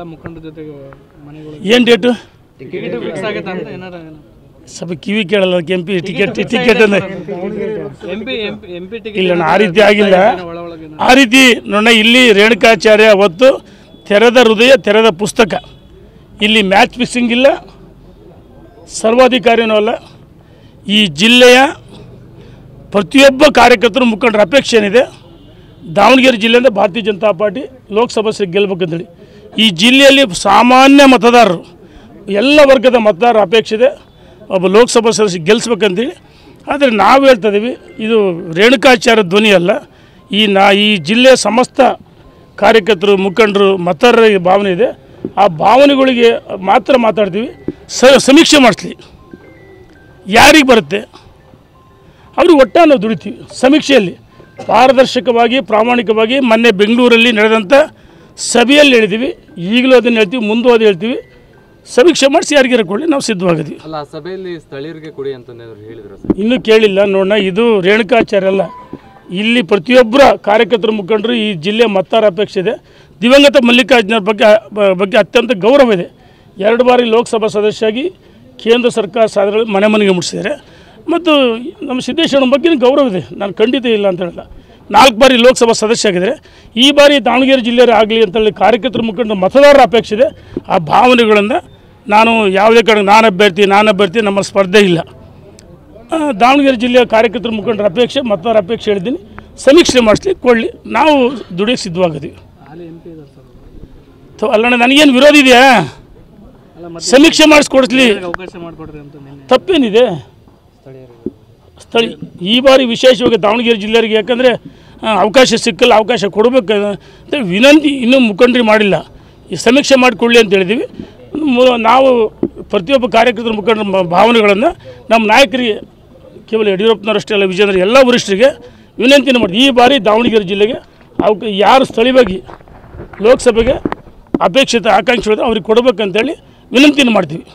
ಮುಖಂಡರ ಜೊತೆಗೆ ಮನೆಗಳು ಏನು ಡೇಟು ಟಿಕೆಟ್ ಫಿಕ್ಸ್ ಆಗೈತೆ ಅಂತ ಏನಾರ ಸ್ವಲ್ಪ ಕಿವಿ ಕೇಳಲ್ಲ ಎಂಪಿ ಟಿಕೆಟ್ ಅಂದ್ರೆ ಎಂಪಿ ಟಿಕೆಟ್ ಇಲ್ಲ ಆ ರೀತಿ ಆಗಿಲ್ಲ. ಆ ರೀತಿ ನೋಡ ಇಲ್ಲಿ ರೇಣುಕಾಚಾರ್ಯ ಅವತ್ತು ತೆರೆದ ಹೃದಯ ತೆರೆದ ಪುಸ್ತಕ. ಇಲ್ಲಿ ಮ್ಯಾಚ್ ಫಿಕ್ಸಿಂಗ್ ಇಲ್ಲ, ಸರ್ವಾಧಿಕಾರಿನೂ ಅಲ್ಲ. ಈ ಜಿಲ್ಲೆಯ ಪ್ರತಿಯೊಬ್ಬ ಕಾರ್ಯಕರ್ತರು ಮುಖಂಡರ ಅಪೇಕ್ಷೆ ಏನಿದೆ, ದಾವಣಗೆರೆ ಜಿಲ್ಲೆಯಿಂದ ಭಾರತೀಯ ಜನತಾ ಪಾರ್ಟಿ ಲೋಕಸಭಾ ಗೆಲ್ಲಬೇಕಂತೇಳಿ ಈ ಜಿಲ್ಲೆಯಲ್ಲಿ ಸಾಮಾನ್ಯ ಮತದಾರರು ಎಲ್ಲ ವರ್ಗದ ಮತದಾರರ ಅಪೇಕ್ಷೆ ಇದೆ, ಒಬ್ಬ ಲೋಕಸಭಾ ಸದಸ್ಯ ಗೆಲ್ಲಿಸ್ಬೇಕಂತೇಳಿ. ಆದರೆ ನಾವು ಹೇಳ್ತಾ ಇದ್ದೀವಿ, ಇದು ರೇಣುಕಾಚಾರ್ಯ ಧ್ವನಿ ಅಲ್ಲ. ಈ ಜಿಲ್ಲೆಯ ಸಮಸ್ತ ಕಾರ್ಯಕರ್ತರು ಮುಖಂಡರು ಮತದಾರರ ಭಾವನೆ ಇದೆ. ಆ ಭಾವನೆಗಳಿಗೆ ಮಾತ್ರ ಮಾತಾಡ್ತೀವಿ. ಸಮೀಕ್ಷೆ ಮಾಡಿಸ್ಲಿ, ಯಾರಿಗೆ ಬರುತ್ತೆ ಅವ್ರಿಗೆ ಒಟ್ಟ ನಾವು ದುಡಿತೀವಿ. ಸಮೀಕ್ಷೆಯಲ್ಲಿ ಪಾರದರ್ಶಕವಾಗಿ ಪ್ರಾಮಾಣಿಕವಾಗಿ ಮೊನ್ನೆ ಬೆಂಗಳೂರಲ್ಲಿ ನಡೆದಂಥ ಸಭೆಯಲ್ಲಿ ಹೇಳಿದ್ದೀವಿ, ಈಗಲೂ ಅದನ್ನು ಹೇಳ್ತೀವಿ, ಮುಂದೂ ಅದು ಹೇಳ್ತೀವಿ. ಸಮೀಕ್ಷೆ ಮಾಡಿಸಿ ಯಾರಿಗಾರ ಕೊಡಲಿ, ನಾವು ಸಿದ್ಧವಾಗಿದ್ದೀವಿ. ಅಲ್ಲ, ಸಭೆಯಲ್ಲಿ ಸ್ಥಳೀಯರಿಗೆ ಕೊಡಿ ಅಂತ ಹೇಳಿದ್ರು ಸರ್. ಇನ್ನೂ ಕೇಳಿಲ್ಲ ನೋಡೋಣ. ಇದು ರೇಣುಕಾಚಾರ್ಯ ಅಲ್ಲ, ಇಲ್ಲಿ ಪ್ರತಿಯೊಬ್ಬರ ಕಾರ್ಯಕರ್ತರ ಮುಖಂಡರು ಈ ಜಿಲ್ಲೆ ಮತದಾರ ಅಪೇಕ್ಷೆ ಇದೆ. ದಿವಂಗತ ಮಲ್ಲಿಕಾರ್ಜುನರ ಬಗ್ಗೆ ಅತ್ಯಂತ ಗೌರವ ಇದೆ. 2 ಬಾರಿ ಲೋಕಸಭಾ ಸದಸ್ಯರಾಗಿ ಕೇಂದ್ರ ಸರ್ಕಾರ ಸಾಧನೆಗಳು ಮನೆ ಮನೆಗೆ ಮುಟ್ಟಿಸಿದ್ದಾರೆ. ಮತ್ತು ನಮ್ಮ ಸಿದ್ದೇಶ್ವರನ ಬಗ್ಗೆ ಗೌರವ ಇದೆ, ನಾನು ಖಂಡಿತ ಇಲ್ಲ ಅಂತ ಹೇಳಿಲ್ಲ. 4 ಬಾರಿ ಲೋಕಸಭಾ ಸದಸ್ಯ ಆಗಿದ್ದಾರೆ. ಈ ಬಾರಿ ದಾವಣಗೆರೆ ಜಿಲ್ಲೆಯವರು ಆಗಲಿ ಅಂತೇಳಿ ಕಾರ್ಯಕರ್ತರ ಮುಖಂಡರು ಮತದಾರರ ಅಪೇಕ್ಷೆ ಇದೆ. ಆ ಭಾವನೆಗಳನ್ನು ನಾನು ಯಾವುದೇ ಕಾರಣ ನಾನು ಅಭ್ಯರ್ಥಿ ನಮ್ಮ ಸ್ಪರ್ಧೆ ಇಲ್ಲ. ದಾವಣಗೆರೆ ಜಿಲ್ಲೆಯ ಕಾರ್ಯಕರ್ತರ ಮುಖಂಡರ ಅಪೇಕ್ಷೆ ಮತದಾರ ಅಪೇಕ್ಷೆ ಹೇಳಿದ್ದೀನಿ. ಸಮೀಕ್ಷೆ ಮಾಡಿಸ್ಲಿ, ಕೊಡಲಿ, ನಾವು ದುಡಿಯೋಕ್ಕೆ ಸಿದ್ಧವಾಗಿದ್ದೀವಿ. ಅಲ್ಲಣ್ಣ, ನನಗೇನು ವಿರೋಧ ಇದೆಯಾ? ಸಮೀಕ್ಷೆ ಮಾಡಿಸ್ಕೊಡಿಸ್ಲಿ, ಅವಕಾಶ ಮಾಡಿಕೊಡ್ರಿ ಅಂತ ತಪ್ಪೇನಿದೆ? ಈ ಬಾರಿ ವಿಶೇಷವಾಗಿ ದಾವಣಗೆರೆ ಜಿಲ್ಲೆಯವರಿಗೆ ಯಾಕಂದರೆ ಅವಕಾಶ ಸಿಕ್ಕಲ್ಲ, ಅವಕಾಶ ಕೊಡಬೇಕು ಅಂತ ವಿನಂತಿ ಇನ್ನೂ ಮುಖಂಡರಿಗೆ ಮಾಡಿಲ್ಲ. ಈ ಸಮೀಕ್ಷೆ ಮಾಡಿಕೊಳ್ಳಿ ಅಂತ ಹೇಳಿದ್ದೀವಿ. ನಾವು ಪ್ರತಿಯೊಬ್ಬ ಕಾರ್ಯಕರ್ತರ ಮುಖಂಡರ ಭಾವನೆಗಳನ್ನು ನಮ್ಮ ನಾಯಕರಿಗೆ, ಕೇವಲ ಯಡಿಯೂರಪ್ಪನವರಷ್ಟೇ ಅಲ್ಲ, ವಿಜೇಂದ್ರ ಎಲ್ಲ ವರಿಷ್ಠರಿಗೆ ವಿನಂತಿನ ಮಾಡಿ. ಈ ಬಾರಿ ದಾವಣಗೆರೆ ಜಿಲ್ಲೆಗೆ ಯಾರು ಸ್ಥಳೀಯವಾಗಿ ಲೋಕಸಭೆಗೆ ಅಪೇಕ್ಷಿತ ಆಕಾಂಕ್ಷಿಗಳು ಅವ್ರಿಗೆ ಕೊಡಬೇಕಂತೇಳಿ ವಿನಂತಿನ ಮಾಡ್ತೀವಿ.